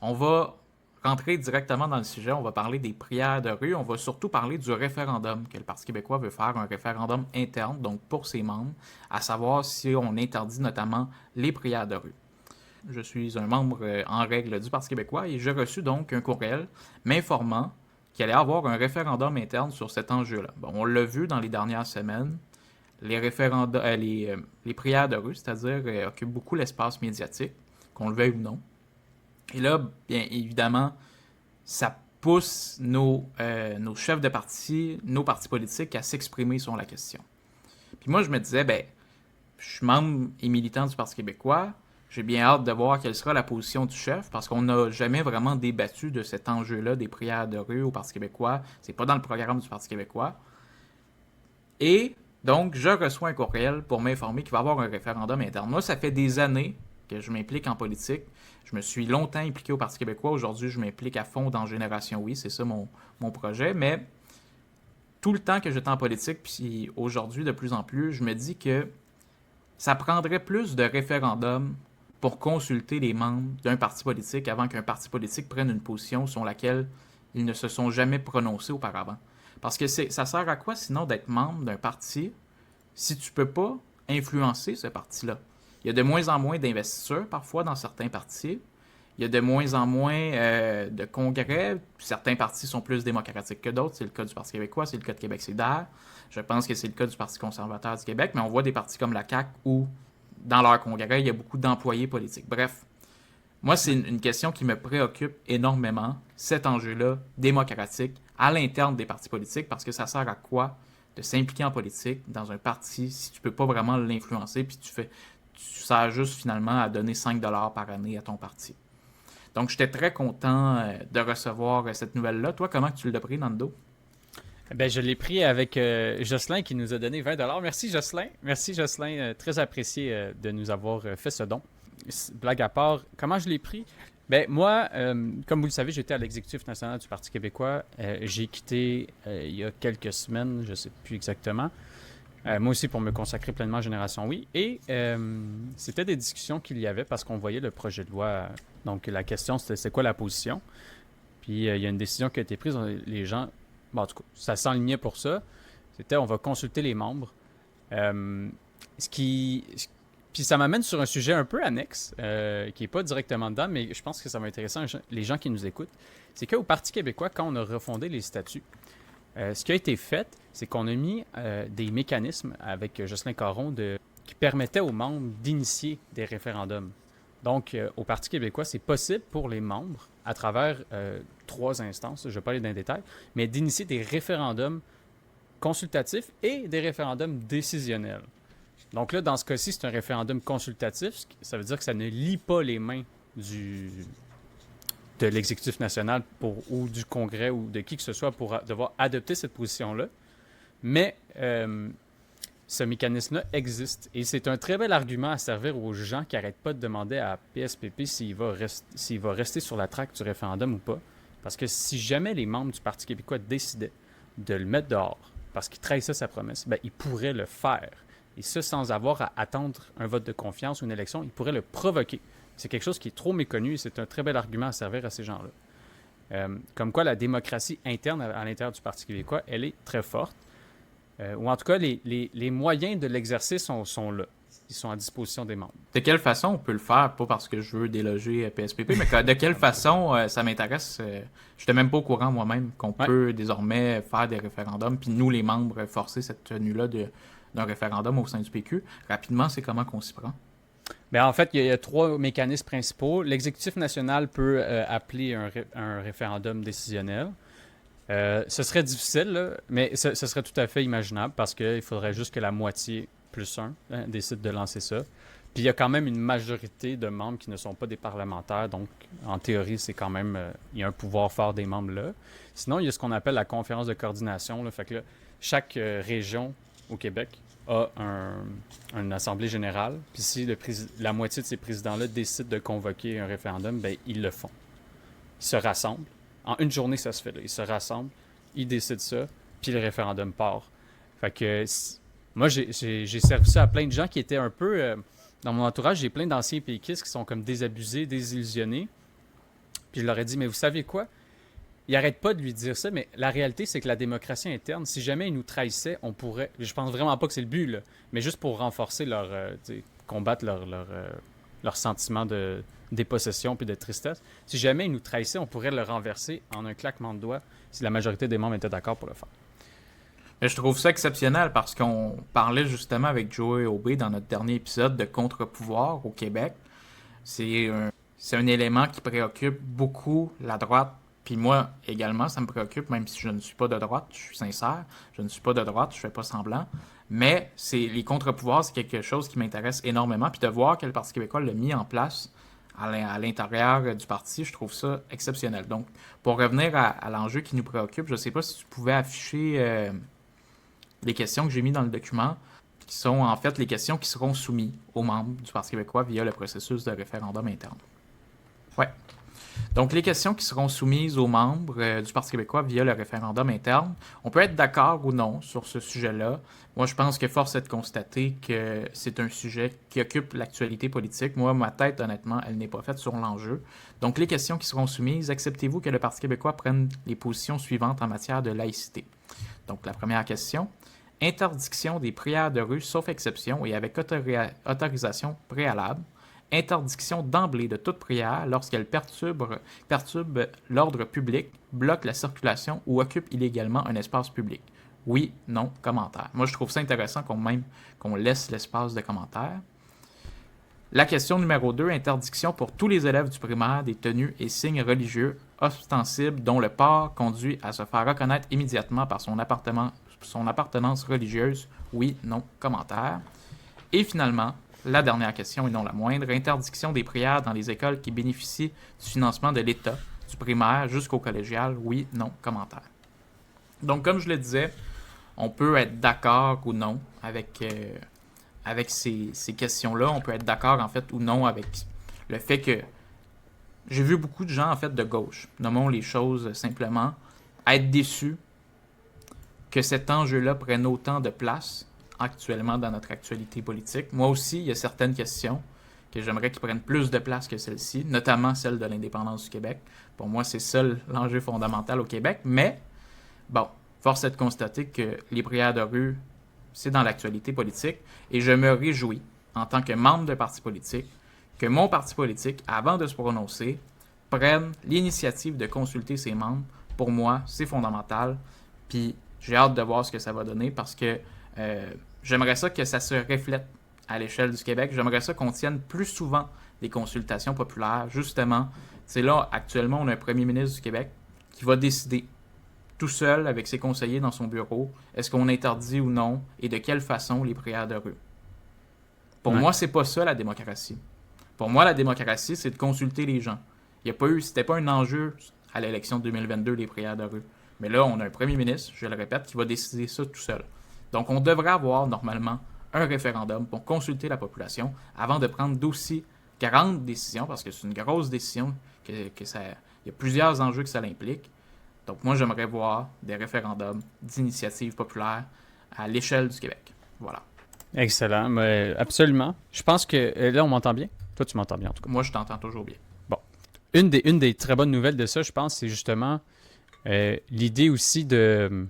On va rentrer directement dans le sujet. On va parler des prières de rue. On va surtout parler du référendum que le Parti québécois veut faire, un référendum interne, donc pour ses membres, à savoir si on interdit notamment les prières de rue. Je suis un membre en règle du Parti québécois et j'ai reçu donc un courriel m'informant qu'il allait y avoir un référendum interne sur cet enjeu-là. Bon, on l'a vu dans les dernières semaines, les prières de rue, c'est-à-dire occupent beaucoup l'espace médiatique, qu'on le veuille ou non. Et là, bien évidemment, ça pousse nos chefs de parti, nos partis politiques à s'exprimer sur la question. Puis moi, je me disais, ben, je suis membre et militant du Parti québécois. J'ai bien hâte de voir quelle sera la position du chef, parce qu'on n'a jamais vraiment débattu de cet enjeu-là des prières de rue au Parti québécois. C'est pas dans le programme du Parti québécois. Et donc, je reçois un courriel pour m'informer qu'il va y avoir un référendum interne. Moi, ça fait des années que je m'implique en politique. Je me suis longtemps impliqué au Parti québécois. Aujourd'hui, je m'implique à fond dans Génération Oui. C'est ça mon projet. Mais tout le temps que j'étais en politique, puis aujourd'hui, de plus en plus, je me dis que ça prendrait plus de référendums pour consulter les membres d'un parti politique avant qu'un parti politique prenne une position sur laquelle ils ne se sont jamais prononcés auparavant. Parce que ça sert à quoi sinon d'être membre d'un parti si tu peux pas influencer ce parti-là? Il y a de moins en moins d'investisseurs parfois dans certains partis. Il y a de moins en moins de congrès. Certains partis sont plus démocratiques que d'autres. C'est le cas du Parti québécois, c'est le cas de Québec solidaire. Je pense que c'est le cas du Parti conservateur du Québec, mais on voit des partis comme la CAQ où, dans leur congrès, il y a beaucoup d'employés politiques. Bref, moi, c'est une question qui me préoccupe énormément, cet enjeu-là démocratique à l'interne des partis politiques, parce que ça sert à quoi de s'impliquer en politique dans un parti si tu peux pas vraiment l'influencer, puis tu sers juste finalement à donner 5 $ par année à ton parti. Donc, j'étais très content de recevoir cette nouvelle-là. Toi, comment tu l'as pris dans le dos? Ben, je l'ai pris avec Jocelyn qui nous a donné 20 $. Merci Jocelyn. Merci Jocelyn. Très apprécié de nous avoir fait ce don. Blague à part, comment je l'ai pris? Ben, moi, comme vous le savez, j'étais à l'exécutif national du Parti québécois. J'ai quitté il y a quelques semaines, je ne sais plus exactement. Moi aussi pour me consacrer pleinement à Génération Oui. Et c'était des discussions qu'il y avait parce qu'on voyait le projet de loi. Donc la question c'était c'est quoi la position? Puis il y a une décision qui a été prise. Les gens, bon, en tout cas, ça s'enlignait pour ça. C'était on va consulter les membres. Euh, ce qui, puis ça m'amène sur un sujet un peu annexe, qui n'est pas directement dedans, mais je pense que ça va intéresser les gens qui nous écoutent. C'est qu'au Parti québécois, quand on a refondé les statuts, ce qui a été fait, c'est qu'on a mis des mécanismes avec Jocelyn Caron qui permettaient aux membres d'initier des référendums. Donc, au Parti québécois, c'est possible pour les membres, à travers 3 instances, je ne vais pas aller dans les détails, mais d'initier des référendums consultatifs et des référendums décisionnels. Donc là, dans ce cas-ci, c'est un référendum consultatif. Ça veut dire que ça ne lie pas les mains de l'exécutif national ou du Congrès ou de qui que ce soit pour devoir adopter cette position-là. Mais ce mécanisme-là existe. Et c'est un très bel argument à servir aux gens qui n'arrêtent pas de demander à PSPP s'il va rester sur la traque du référendum ou pas. Parce que si jamais les membres du Parti québécois décidaient de le mettre dehors, parce qu'il trahissait sa promesse, ben, ils pourraient le faire. Et ça, sans avoir à attendre un vote de confiance ou une élection, ils pourraient le provoquer. C'est quelque chose qui est trop méconnu et c'est un très bel argument à servir à ces gens-là. Comme quoi la démocratie interne à l'intérieur du Parti québécois, elle est très forte. Ou en tout cas, les moyens de l'exercer sont là. Ils sont à disposition des membres. De quelle façon on peut le faire? Pas parce que je veux déloger PSPP, mais de quelle façon ça m'intéresse? Je n'étais même pas au courant moi-même qu'on Ouais. peut désormais faire des référendums, puis nous, les membres, forcer cette tenue-là d'un référendum au sein du PQ. Rapidement, c'est comment qu'on s'y prend? Ben, en fait, il y a 3 mécanismes principaux. L'exécutif national peut appeler un référendum décisionnel. Ce serait difficile, là, mais ce serait tout à fait imaginable parce qu'il faudrait juste que la moitié plus un décide de lancer ça. Puis il y a quand même une majorité de membres qui ne sont pas des parlementaires, donc en théorie, c'est quand même il y a un pouvoir fort des membres là. Sinon, il y a ce qu'on appelle la conférence de coordination. Là, fait que là, chaque région au Québec a une assemblée générale. Puis si la moitié de ces présidents-là décident de convoquer un référendum, ben ils le font. Ils se rassemblent. En une journée, ça se fait. Là. Ils se rassemblent, ils décident ça, puis le référendum part. Fait que moi, j'ai servi ça à plein de gens qui étaient un peu... dans mon entourage, j'ai plein d'anciens péquistes qui sont comme désabusés, désillusionnés. Puis je leur ai dit, mais vous savez quoi? Ils n'arrêtent pas de lui dire ça, mais la réalité, c'est que la démocratie interne, si jamais ils nous trahissaient, on pourrait... Je pense vraiment pas que c'est le but, là, mais juste pour renforcer combattre leur sentiment de dépossession puis de tristesse. Si jamais ils nous trahissaient, on pourrait le renverser en un claquement de doigts si la majorité des membres étaient d'accord pour le faire. Mais je trouve ça exceptionnel parce qu'on parlait justement avec Joey Aubé dans notre dernier épisode de contre-pouvoir au Québec. C'est un élément qui préoccupe beaucoup la droite. Puis moi également, ça me préoccupe, même si je ne suis pas de droite, je suis sincère, je ne suis pas de droite, je fais pas semblant. Mais les contre-pouvoirs, c'est quelque chose qui m'intéresse énormément. Puis de voir que le Parti québécois l'a mis en place à l'intérieur du parti, je trouve ça exceptionnel. Donc, pour revenir à l'enjeu qui nous préoccupe, je ne sais pas si tu pouvais afficher les questions que j'ai mis dans le document, qui sont en fait les questions qui seront soumises aux membres du Parti québécois via le processus de référendum interne. Ouais. Donc, les questions qui seront soumises aux membres du Parti québécois via le référendum interne, on peut être d'accord ou non sur ce sujet-là. Moi, je pense que force est de constater que c'est un sujet qui occupe l'actualité politique. Moi, ma tête, honnêtement, elle n'est pas faite sur l'enjeu. Donc, les questions qui seront soumises, acceptez-vous que le Parti québécois prenne les positions suivantes en matière de laïcité? Donc, la première question, interdiction des prières de rue, sauf exception et avec autorisation préalable. Interdiction d'emblée de toute prière lorsqu'elle perturbe l'ordre public, bloque la circulation ou occupe illégalement un espace public. Oui, non, commentaire. Moi, je trouve ça intéressant qu'on laisse l'espace de commentaire. La question numéro 2, interdiction pour tous les élèves du primaire des tenues et signes religieux ostensibles dont le port conduit à se faire reconnaître immédiatement par son appartenance religieuse. Oui, non, commentaire. Et finalement, la dernière question et non la moindre, interdiction des prières dans les écoles qui bénéficient du financement de l'État, du primaire jusqu'au collégial, oui, non, commentaire. Donc, comme je le disais, on peut être d'accord ou non avec ces questions-là. On peut être d'accord, en fait, ou non avec le fait que j'ai vu beaucoup de gens, en fait, de gauche, nommons les choses simplement, être déçus que cet enjeu-là prenne autant de place actuellement dans notre actualité politique. Moi aussi, il y a certaines questions que j'aimerais qu'ils prennent plus de place que celle-ci, notamment celle de l'indépendance du Québec. Pour moi, c'est ça l'enjeu fondamental au Québec. Mais, bon, force est de constater que les prières de rue, c'est dans l'actualité politique. Et je me réjouis, en tant que membre de parti politique, que mon parti politique, avant de se prononcer, prenne l'initiative de consulter ses membres. Pour moi, c'est fondamental. Puis, j'ai hâte de voir ce que ça va donner parce que j'aimerais ça que ça se reflète à l'échelle du Québec. J'aimerais ça qu'on tienne plus souvent des consultations populaires. Justement, c'est là, actuellement, on a un premier ministre du Québec qui va décider tout seul avec ses conseillers dans son bureau, est-ce qu'on interdit ou non et de quelle façon les prières de rue. Pour moi, c'est pas ça la démocratie. Pour moi, la démocratie, c'est de consulter les gens. C'était pas un enjeu à l'élection de 2022, les prières de rue. Mais là, on a un premier ministre, je le répète, qui va décider ça tout seul. Donc, on devrait avoir normalement un référendum pour consulter la population avant de prendre d'aussi grandes décisions, parce que c'est une grosse décision, il y a plusieurs enjeux que ça implique. Donc, moi, j'aimerais voir des référendums d'initiatives populaires à l'échelle du Québec. Voilà. Excellent, mais absolument. Je pense que là, on m'entend bien. Toi, tu m'entends bien, en tout cas. Moi, je t'entends toujours bien. Bon. Une des très bonnes nouvelles de ça, je pense, c'est justement l'idée aussi de...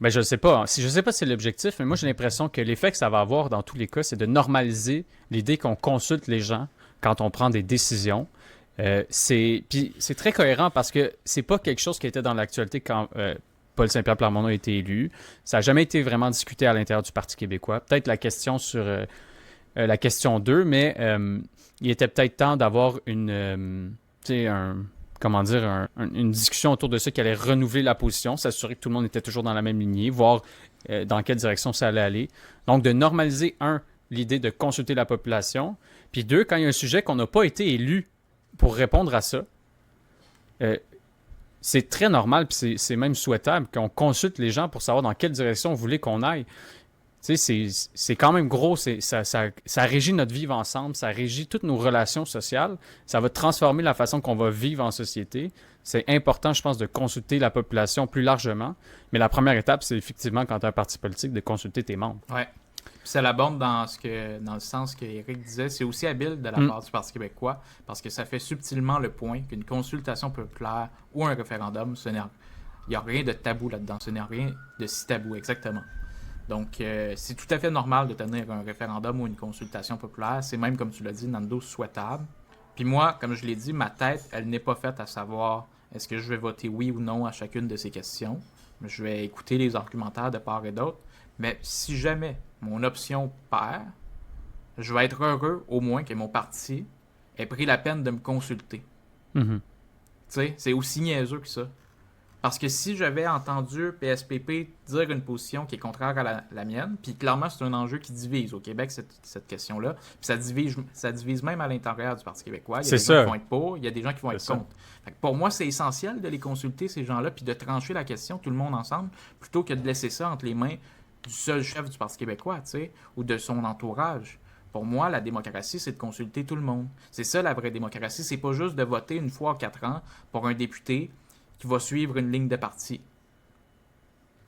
Ben, je ne sais pas. Je ne sais pas si c'est l'objectif, mais moi, j'ai l'impression que l'effet que ça va avoir dans tous les cas, c'est de normaliser l'idée qu'on consulte les gens quand on prend des décisions. Puis c'est très cohérent parce que c'est pas quelque chose qui était dans l'actualité quand Paul Saint-Pierre Plamondon a été élu. Ça n'a jamais été vraiment discuté à l'intérieur du Parti québécois. Peut-être la question sur la question 2, mais il était peut-être temps d'avoir une discussion autour de ça qui allait renouveler la position, s'assurer que tout le monde était toujours dans la même lignée, voir dans quelle direction ça allait aller. Donc, de normaliser, l'idée de consulter la population, puis 2, quand il y a un sujet qu'on n'a pas été élu pour répondre à ça, c'est très normal, puis c'est même souhaitable qu'on consulte les gens pour savoir dans quelle direction vous voulez qu'on aille. Tu sais, c'est quand même gros, ça régit notre vivre ensemble, ça régit toutes nos relations sociales, ça va transformer la façon qu'on va vivre en société. C'est important, je pense, de consulter la population plus largement, mais la première étape, c'est effectivement, quand tu as un parti politique, de consulter tes membres. Ouais. ça l'aborde dans le sens que Éric disait, c'est aussi habile de la part du Parti québécois, parce que ça fait subtilement le point qu'une consultation populaire ou un référendum, il n'y a rien de tabou là-dedans, ce n'est rien de si tabou, exactement. Donc, c'est tout à fait normal de tenir un référendum ou une consultation populaire. C'est même, comme tu l'as dit, Nando, souhaitable. Puis moi, comme je l'ai dit, ma tête, elle n'est pas faite à savoir est-ce que je vais voter oui ou non à chacune de ces questions. Je vais écouter les argumentaires de part et d'autre. Mais si jamais mon option perd, je vais être heureux au moins que mon parti ait pris la peine de me consulter. Mm-hmm. Tu sais, c'est aussi niaiseux que ça. Parce que si j'avais entendu PSPP dire une position qui est contraire à la mienne, puis clairement c'est un enjeu qui divise au Québec, cette question-là, puis ça divise même à l'intérieur du Parti québécois. Il y a des gens qui vont être pour, il y a des gens qui vont être contre. Fait que pour moi, c'est essentiel de les consulter, ces gens-là, puis de trancher la question, tout le monde ensemble, plutôt que de laisser ça entre les mains du seul chef du Parti québécois, tu sais, ou de son entourage. Pour moi, la démocratie, c'est de consulter tout le monde. C'est ça la vraie démocratie, c'est pas juste de voter une fois en 4 ans pour un député qui va suivre une ligne de parti.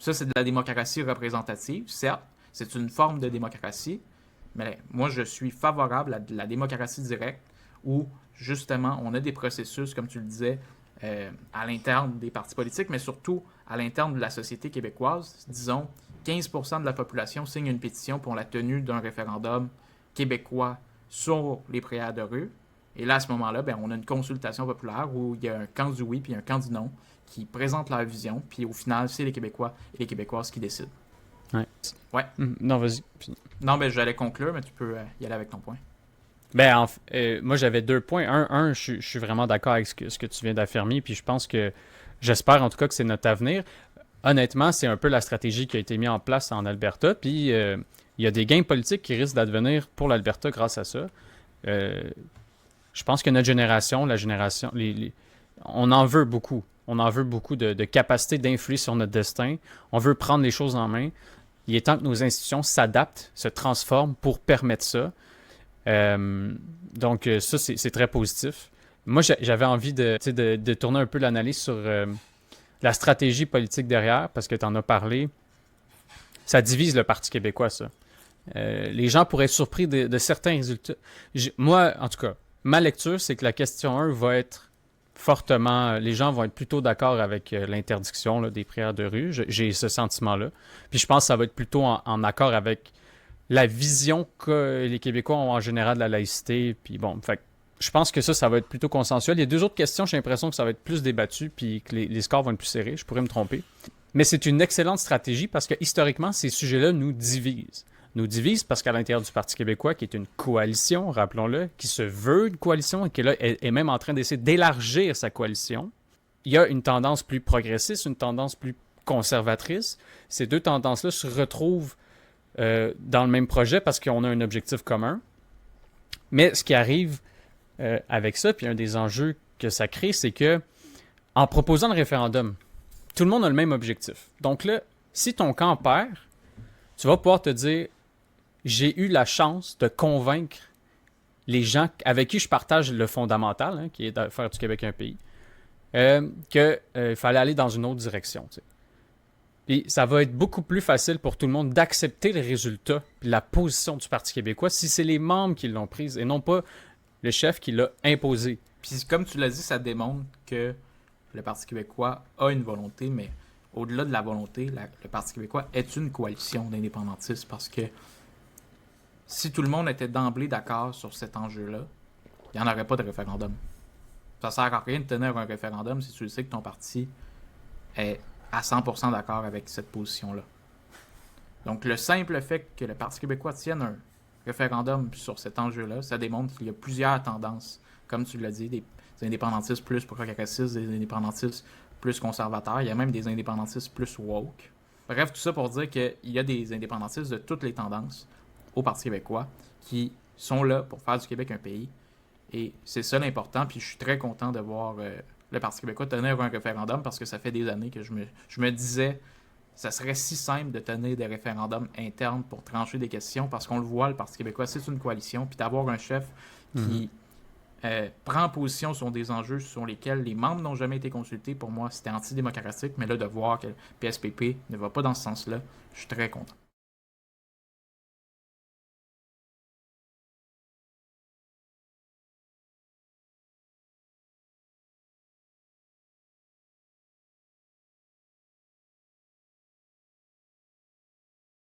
Ça, c'est de la démocratie représentative, certes, c'est une forme de démocratie, mais moi, je suis favorable à de la démocratie directe où, justement, on a des processus, comme tu le disais, à l'interne des partis politiques, mais surtout à l'interne de la société québécoise. Disons, 15% de la population signe une pétition pour la tenue d'un référendum québécois sur les prières de rue. Et là, à ce moment-là, ben, on a une consultation populaire où il y a un camp du oui puis un camp du non qui présentent leur vision. Puis au final, c'est les Québécois et les Québécoises qui décident. Ouais. Non, vas-y. Non, ben j'allais conclure, mais tu peux y aller avec ton point. Ben, moi, j'avais 2 points. Je suis vraiment d'accord avec ce que tu viens d'affirmer. Puis je pense que, j'espère en tout cas que c'est notre avenir. Honnêtement, c'est un peu la stratégie qui a été mise en place en Alberta. Puis il y a des gains politiques qui risquent d'advenir pour l'Alberta grâce à ça. Je pense que notre génération, on en veut beaucoup. On en veut beaucoup de capacité d'influer sur notre destin. On veut prendre les choses en main. Il est temps que nos institutions s'adaptent, se transforment pour permettre ça. Donc, ça, c'est très positif. Moi, j'avais envie de tourner un peu l'analyse sur la stratégie politique derrière, parce que tu en as parlé. Ça divise le Parti québécois, ça. Les gens pourraient être surpris de certains résultats. Moi, en tout cas, ma lecture, c'est que la question 1 va être fortement... les gens vont être plutôt d'accord avec l'interdiction des prières de rue. J'ai ce sentiment-là. Puis je pense que ça va être plutôt en accord avec la vision que les Québécois ont en général de la laïcité. Puis bon, fait, je pense que ça va être plutôt consensuel. Il y a 2 autres questions, j'ai l'impression que ça va être plus débattu puis que les scores vont être plus serrés. Je pourrais me tromper. Mais c'est une excellente stratégie parce que historiquement, ces sujets-là nous divisent. Nous divise parce qu'à l'intérieur du Parti québécois, qui est une coalition, rappelons-le, qui se veut une coalition et qui là, est même en train d'essayer d'élargir sa coalition, il y a une tendance plus progressiste, une tendance plus conservatrice. Ces 2 tendances-là se retrouvent dans le même projet parce qu'on a un objectif commun. Mais ce qui arrive avec ça, puis un des enjeux que ça crée, c'est que en proposant le référendum, tout le monde a le même objectif. Donc là, si ton camp perd, tu vas pouvoir te dire j'ai eu la chance de convaincre les gens avec qui je partage le fondamental, hein, qui est de faire du Québec un pays, qu'il fallait aller dans une autre direction. Tu sais. Puis ça va être beaucoup plus facile pour tout le monde d'accepter le résultat et la position du Parti québécois si c'est les membres qui l'ont prise et non pas le chef qui l'a imposé. Puis comme tu l'as dit, ça démontre que le Parti québécois a une volonté, mais au-delà de la volonté, le Parti québécois est une coalition d'indépendantistes parce que si tout le monde était d'emblée d'accord sur cet enjeu-là, il n'y en aurait pas de référendum. Ça sert à rien de tenir un référendum si tu sais que ton parti est à 100% d'accord avec cette position-là. Donc le simple fait que le Parti québécois tienne un référendum sur cet enjeu-là, ça démontre qu'il y a plusieurs tendances, comme tu l'as dit, des indépendantistes plus progressistes, des indépendantistes plus conservateurs, il y a même des indépendantistes plus woke. Bref, tout ça pour dire qu'il y a des indépendantistes de toutes les tendances au Parti québécois qui sont là pour faire du Québec un pays. Et c'est ça l'important, puis je suis très content de voir le Parti québécois tenir un référendum parce que ça fait des années que je me disais ça serait si simple de tenir des référendums internes pour trancher des questions parce qu'on le voit, le Parti québécois, c'est une coalition, puis d'avoir un chef qui prend position sur des enjeux sur lesquels les membres n'ont jamais été consultés, pour moi, c'était antidémocratique, mais là, de voir que le PSPP ne va pas dans ce sens-là, je suis très content.